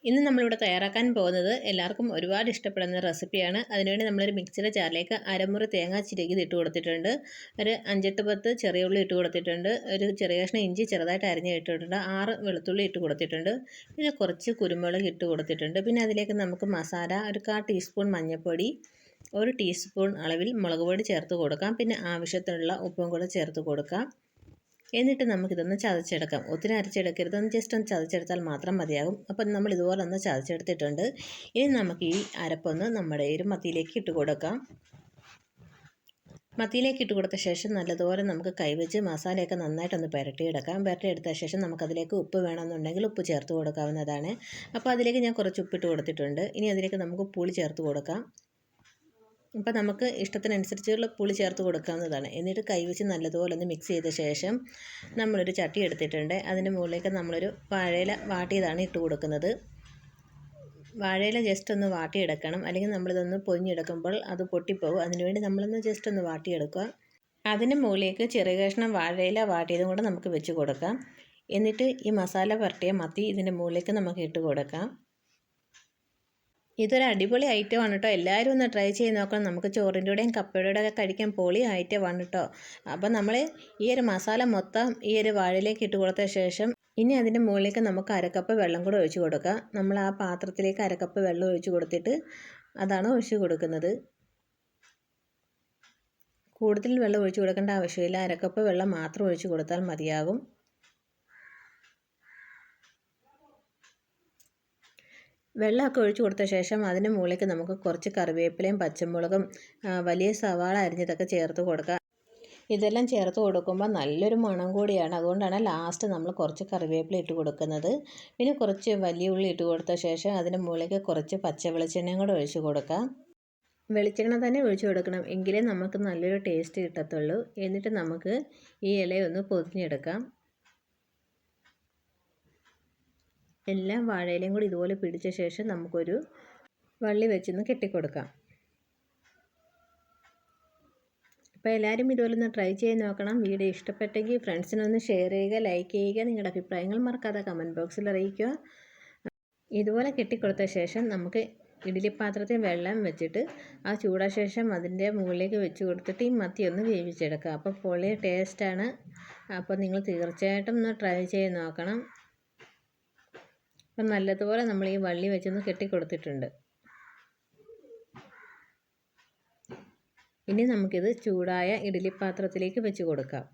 ഇന്ന് നമ്മളിവിടെ തയ്യാറാക്കാൻ പോകുന്നത് എല്ലാവർക്കും ഒരുപാട് ഇഷ്ടപ്പെടുന്ന റെസിപ്പിയാണ്. അതിനുവേണ്ടി നമ്മളൊരു മിക്സിയുടെ ജാറിലേക്ക് അരമുറി തേങ്ങ ചിരകിയത് ഇട്ട് കൊടുത്തിട്ടുണ്ട്. ഒരു 5-10 ചെറിയ ഉള്ളി ഇട്ട് കൊടുത്തിട്ടുണ്ട്. ഒരു ചെറിയ കഷ്ണം ഇഞ്ചി ചെറുതായിട്ട് അരിഞ്ഞ് ഇട്ടിട്ടുണ്ട്. 6 വെളുത്തുള്ളി ഇട്ട് കൊടുത്തിട്ടുണ്ട്. പിന്നെ കുറച്ച് കുരുമുളക് ഇട്ട് കൊടുത്തിട്ടുണ്ട്. പിന്നെ അതിലേക്ക് നമുക്ക് മസാല ഒരു 1/4 ടീസ്പൂൺ മഞ്ഞൾപ്പൊടി, 1 ടീസ്പൂൺ അളവിൽ മുളക് പൊടി ചേർത്ത് കൊടുക്കാം. പിന്നെ ആവശ്യത്തിനുള്ള ഉപ്പും കൂടെ ചേർത്ത് കൊടുക്കാം. എന്നിട്ട് നമുക്കിതൊന്ന് ചതച്ചെടുക്കാം. ഒത്തിരി അരച്ചെടുക്കരുത്, ജസ്റ്റ് ഒന്ന് ചതച്ചെടുത്താൽ മാത്രം മതിയാകും. അപ്പം നമ്മൾ ഇതുപോലെ ഒന്ന് ചതച്ചെടുത്തിട്ടുണ്ട്. ഇനി നമുക്ക് ഈ അരപ്പൊന്ന് നമ്മുടെ ഒരു മത്തിയിലേക്ക് ഇട്ട് കൊടുക്കാം. മത്തിയിലേക്ക് ഇട്ട് കൊടുത്ത ശേഷം നല്ലതുപോലെ നമുക്ക് കൈവച്ച് മസാലയൊക്കെ നന്നായിട്ടൊന്ന് പുരട്ടിയെടുക്കാം. പുരട്ടിയെടുത്ത ശേഷം നമുക്കതിലേക്ക് ഉപ്പ് വേണമെന്നുണ്ടെങ്കിൽ ഉപ്പ് ചേർത്ത് കൊടുക്കാവുന്നതാണ്. അപ്പോൾ അതിലേക്ക് ഞാൻ കുറച്ച് ഉപ്പിട്ട് കൊടുത്തിട്ടുണ്ട്. ഇനി അതിലേക്ക് നമുക്ക് പുളി ചേർത്ത് കൊടുക്കാം. അപ്പോൾ നമുക്ക് ഇഷ്ടത്തിനനുസരിച്ചുള്ള പുളി ചേർത്ത് കൊടുക്കാവുന്നതാണ്. എന്നിട്ട് കൈവച്ച് നല്ലതുപോലെ ഒന്ന് മിക്സ് ചെയ്ത ശേഷം നമ്മളൊരു ചട്ടി എടുത്തിട്ടുണ്ട്. അതിൻ്റെ മുകളിലേക്ക് നമ്മളൊരു വാഴയില വാട്ടിയതാണ് ഇട്ട് കൊടുക്കുന്നത്. വാഴയില ജസ്റ്റ് ഒന്ന് വാട്ടിയെടുക്കണം, അല്ലെങ്കിൽ നമ്മളിതൊന്ന് പൊതിഞ്ഞെടുക്കുമ്പോൾ അത് പൊട്ടിപ്പോകും. അതിനുവേണ്ടി നമ്മളൊന്ന് ജസ്റ്റ് ഒന്ന് വാട്ടിയെടുക്കുക. അതിന് മുകളിലേക്ക് ചെറിയ കഷ്ണം വാഴയില വാട്ടിയതും കൂടെ നമുക്ക് വെച്ച് കൊടുക്കാം. എന്നിട്ട് ഈ മസാല പുരട്ടിയ മത്തി ഇതിൻ്റെ മുകളിലേക്ക് നമുക്ക് ഇട്ട് കൊടുക്കാം. ഇതൊരു അടിപൊളി ഐറ്റമാണ് കേട്ടോ. എല്ലാവരും ഒന്ന് ട്രൈ ചെയ്ത് നോക്കണം. നമുക്ക് ചോറിൻ്റെ കൂടെയും കപ്പയുടെ ഒക്കെ കഴിക്കാൻ പൊളി ഐറ്റമാണ് കേട്ടോ. അപ്പം നമ്മൾ ഈ ഒരു മസാല മൊത്തം ഈ ഒരു വാഴയിലേക്ക് ഇട്ട് കൊടുത്ത ശേഷം ഇനി അതിൻ്റെ മുകളിലേക്ക് നമുക്ക് 1/2 കപ്പ് വെള്ളം കൂടെ ഒഴിച്ച് കൊടുക്കാം. നമ്മൾ ആ പാത്രത്തിലേക്ക് 1/2 കപ്പ് വെള്ളം ഒഴിച്ച് കൊടുത്തിട്ട് അതാണ് ഒഴിച്ച് കൊടുക്കുന്നത്. കൂടുതൽ വെള്ളം ഒഴിച്ച് കൊടുക്കേണ്ട ആവശ്യമില്ല. 1/2 കപ്പ് വെള്ളം മാത്രം ഒഴിച്ച് കൊടുത്താൽ മതിയാകും. വെള്ളമൊക്കെ ഒഴിച്ച് കൊടുത്ത ശേഷം അതിന് മുകളിലേക്ക് നമുക്ക് കുറച്ച് കറിവേപ്പിലയും പച്ചമുളകും വലിയ സവാള അരിഞ്ഞതൊക്കെ ചേർത്ത് കൊടുക്കുക. ഇതെല്ലാം ചേർത്ത് കൊടുക്കുമ്പോൾ നല്ലൊരു മണം കൂടിയാണ്. അതുകൊണ്ടാണ് ലാസ്റ്റ് നമ്മൾ കുറച്ച് കറിവേപ്പില ഇട്ട് കൊടുക്കുന്നത്. പിന്നെ കുറച്ച് വലിയ ഉള്ളി ഇട്ട് കൊടുത്ത ശേഷം അതിന് മുകളിലേക്ക് കുറച്ച് പച്ച വെളിച്ചെണ്ണയും കൂടെ ഒഴിച്ച് കൊടുക്കാം. വെളിച്ചെണ്ണ തന്നെ ഒഴിച്ച് കൊടുക്കണം, എങ്കിലേ നമുക്ക് നല്ലൊരു ടേസ്റ്റ് കിട്ടത്തുള്ളൂ. എന്നിട്ട് നമുക്ക് ഈ ഇലയൊന്ന് പൊതിഞ്ഞെടുക്കാം. എല്ലാം വാഴയിലയും കൂടി ഇതുപോലെ പിടിച്ച ശേഷം നമുക്കൊരു വള്ളി വെച്ചൊന്ന് കെട്ടിക്കൊടുക്കാം. അപ്പോൾ എല്ലാവരും ഇതുപോലെ ഒന്ന് ട്രൈ ചെയ്ത് നോക്കണം. വീഡിയോ ഇഷ്ടപ്പെട്ടെങ്കിൽ ഫ്രണ്ട്സിനൊന്ന് ഷെയർ ചെയ്യുക, ലൈക്ക് ചെയ്യുക, നിങ്ങളുടെ അഭിപ്രായങ്ങൾ മറക്കാതെ കമൻറ്റ് ബോക്സിൽ അറിയിക്കുക. ഇതുപോലെ കെട്ടിക്കൊടുത്ത ശേഷം നമുക്ക് ഇഡ്ഡലി പാത്രത്തിൽ വെള്ളം വെച്ചിട്ട് ആ ചൂടായ ശേഷം അതിൻ്റെ മുകളിലേക്ക് വെച്ച് കൊടുത്തിട്ട് ഈ മത്തി ഒന്ന് വേവിച്ചെടുക്കുക. അപ്പോൾ പൊളി ടേസ്റ്റാണ്. അപ്പോൾ നിങ്ങൾ തീർച്ചയായിട്ടും ഒന്ന് ട്രൈ ചെയ്ത് നോക്കണം. അപ്പം നല്ലതുപോലെ നമ്മൾ ഈ വള്ളി വെച്ചൊന്ന് കെട്ടിക്കൊടുത്തിട്ടുണ്ട്. ഇനി നമുക്കിത് ചൂടായ ഇഡ്ഡലി പാത്രത്തിലേക്ക് വെച്ച് കൊടുക്കാം.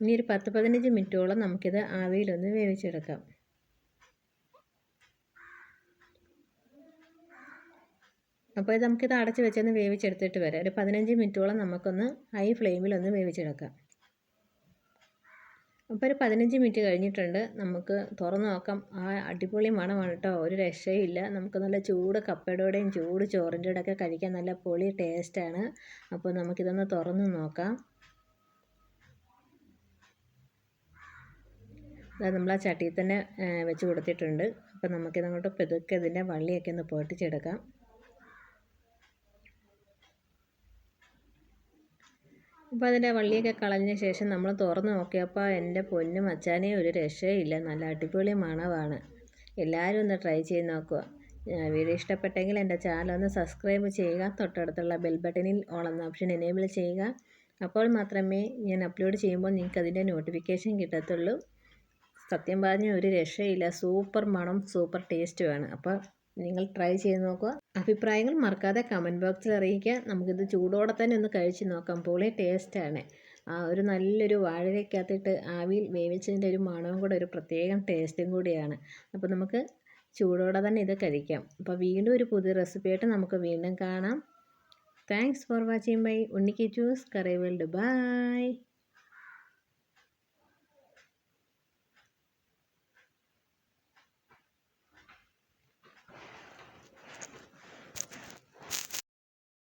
ഇനി ഒരു 10-15 മിനിറ്റോളം നമുക്കിത് ആവിയിലൊന്ന് വേവിച്ചെടുക്കാം. അപ്പോൾ നമുക്കിത് അടച്ച് വെച്ചൊന്ന് വേവിച്ചെടുത്തിട്ട് വരാം. ഒരു 15 മിനിറ്റോളം നമുക്കൊന്ന് ഹൈ ഫ്ലെയിമിലൊന്ന് വേവിച്ചെടുക്കാം. അപ്പോൾ ഒരു 15 മിനിറ്റ് കഴിഞ്ഞിട്ടുണ്ട്. നമുക്ക് തുറന്ന് നോക്കാം. ആ അടിപൊളി മണമാണ് കേട്ടോ, ഒരു രക്ഷയില്ല. നമുക്ക് നല്ല ചൂട് കപ്പയുടെ കൂടെയും ചൂട് ചോറിൻ്റെ കൂടെയൊക്കെ കഴിക്കാൻ നല്ല പൊളി ടേസ്റ്റാണ്. അപ്പോൾ നമുക്കിതൊന്ന് തുറന്ന് നോക്കാം. അത് നമ്മൾ ആ ചട്ടിയിൽ തന്നെ വെച്ച് കൊടുത്തിട്ടുണ്ട്. അപ്പോൾ നമുക്കിതങ്ങോട്ട് പതുക്കെ ഇതിൻ്റെ വള്ളിയൊക്കെ ഒന്ന് പൊട്ടിച്ചെടുക്കാം. അപ്പോൾ അതിൻ്റെ വള്ളിയൊക്കെ കളഞ്ഞ ശേഷം നമ്മൾ തുറന്ന് നോക്കിയപ്പോൾ എൻ്റെ പൊന്നു മച്ചാനെ ഒരു രക്ഷയില്ല, നല്ല അടിപൊളി മണമാണ്. എല്ലാവരും ഒന്ന് ട്രൈ ചെയ്ത് നോക്കുക. വീഡിയോ ഇഷ്ടപ്പെട്ടെങ്കിൽ എൻ്റെ ചാനൽ ഒന്ന് സബ്സ്ക്രൈബ് ചെയ്യുക. തൊട്ടടുത്തുള്ള ബെൽ ബട്ടണിൽ ഓൾ എന്ന ഓപ്ഷൻ എനേബിൾ ചെയ്യുക. അപ്പോൾ മാത്രമേ ഞാൻ അപ്ലോഡ് ചെയ്യുമ്പോൾ നിങ്ങൾക്ക് അതിൻ്റെ നോട്ടിഫിക്കേഷൻ കിട്ടത്തുള്ളൂ. സത്യം പറഞ്ഞ ഒരു രക്ഷയില്ല, സൂപ്പർ മണം, സൂപ്പർ ടേസ്റ്റുമാണ്. അപ്പോൾ നിങ്ങൾ ട്രൈ ചെയ്ത് നോക്കുക. അഭിപ്രായങ്ങൾ മറക്കാതെ കമൻറ്റ് ബോക്സിൽ അറിയിക്കുക. നമുക്കിത് ചൂടോടെ തന്നെ ഒന്ന് കഴിച്ച് നോക്കാം. പൊളി ടേസ്റ്റാണ്. ആ ഒരു നല്ലൊരു വാഴയിലക്കകത്തിട്ട് ആവിയിൽ വേവിച്ചതിൻ്റെ ഒരു മണവും കൂടെ ഒരു പ്രത്യേകം ടേസ്റ്റും കൂടിയാണ്. അപ്പോൾ നമുക്ക് ചൂടോടെ തന്നെ ഇത് കഴിക്കാം. അപ്പോൾ വീണ്ടും ഒരു പുതിയ റെസിപ്പിയായിട്ട് നമുക്ക് വീണ്ടും കാണാം. Thanks for watching my Unni Kichus curry world. By.